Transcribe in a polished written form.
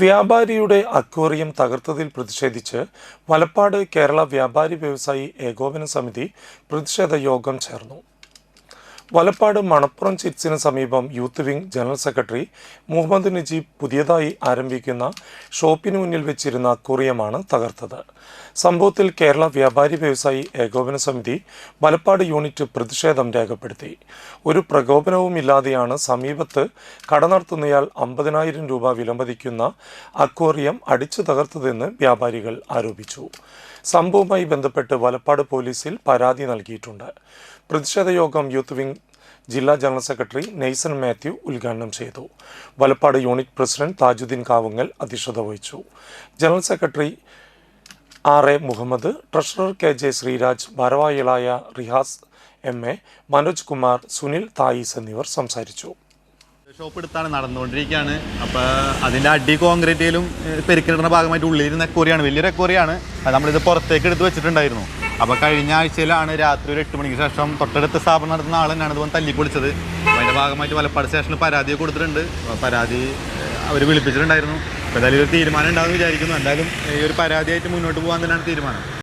വ്യാപാരിയുടെ aquarium തകർത്തതിൽ പ്രതിഷേധിച്ച് വലപ്പാട് കേരള വ്യാപാരി വ്യവസായി ഏകോപന സമിതി പ്രതിഷേധ യോഗം ചേർന്നു. വലപ്പാട് മണപ്പുറം ചിറ്റ്സിന് സമീപം youth wing general secretary Muhammad Najeeb പുതിയതായി ആരംഭിക്കുന്ന ഷോപ്പിന് മുന്നിൽ വെച്ചിരുന്ന അക്വേറിയമാണ് തകർത്തത്. സംഭവത്തിൽ കേരള വ്യാപാരി വ്യവസായി ഏകോപന സമിതി വലപ്പാട് യൂണിറ്റ് പ്രതിഷേധം രേഖപ്പെടുത്തി. ഒരു പ്രകോപനവുമില്ലാതെയാണ് സമീപത്ത് കട നടത്തുന്നയാൾ 50,000 രൂപ വിലമതിക്കുന്ന അക്വേറിയം അടിച്ചു തകർത്തതെന്ന് വ്യാപാരികൾ ആരോപിച്ചു. സംഭവവുമായി ബന്ധപ്പെട്ട് വലപ്പാട് പോലീസിൽ പരാതി നൽകിയിട്ടുണ്ട്. പ്രതിഷേധ യോഗം യൂത്ത് വിംഗ് ജില്ലാ ജനറൽ സെക്രട്ടറി നെയ്സൺ മാത്യു ഉദ്ഘാടനം ചെയ്തു. വലപ്പാട് യൂണിറ്റ് പ്രസിഡന്റ് താജുദ്ദീൻ കാവുങ്ങൽ അധ്യക്ഷത വഹിച്ചു. General secretary RA Muhammad, treasurer KJ Sreeraj, ഭാരവാഹികളായ റിഹാസ് MA, മനോജ് കുമാർ, സുനിൽ തായിസ് എന്നിവർ സംസാരിച്ചു. ഷോപ്പ് എടുത്താണ് നടന്നുകൊണ്ടിരിക്കുകയാണ്. അപ്പോൾ അതിൻ്റെ അടി കോൺക്രീറ്റിലും പെരുക്കിടുന്ന ഭാഗമായിട്ട് ഉള്ളിലിരുന്ന അക്വേറിയമാണ്, വലിയൊരു അക്വേറിയമാണ്. അത് നമ്മളിത് പുറത്തേക്ക് എടുത്ത് വെച്ചിട്ടുണ്ടായിരുന്നു. അപ്പോൾ കഴിഞ്ഞ ആഴ്ചയിലാണ് രാത്രി ഒരു 8 മണിക്ക് ശേഷം തൊട്ടടുത്ത സ്ഥാപനം നടത്തുന്ന ആൾ തന്നെയാണ് ഇതുപോലെ തല്ലിപ്പൊളിച്ചത്. അതിൻ്റെ ഭാഗമായിട്ട് വലപ്പാട് സ്റ്റേഷനിൽ പരാതി കൊടുത്തിട്ടുണ്ട്. പരാതി അവർ വിളിപ്പിച്ചിട്ടുണ്ടായിരുന്നു. അപ്പോൾ എന്തായാലും ഒരു തീരുമാനം ഉണ്ടാകുമെന്ന് വിചാരിക്കുന്നു. എന്തായാലും ഈ ഒരു പരാതിയായിട്ട് മുന്നോട്ട് പോകാൻ തന്നെയാണ് തീരുമാനം.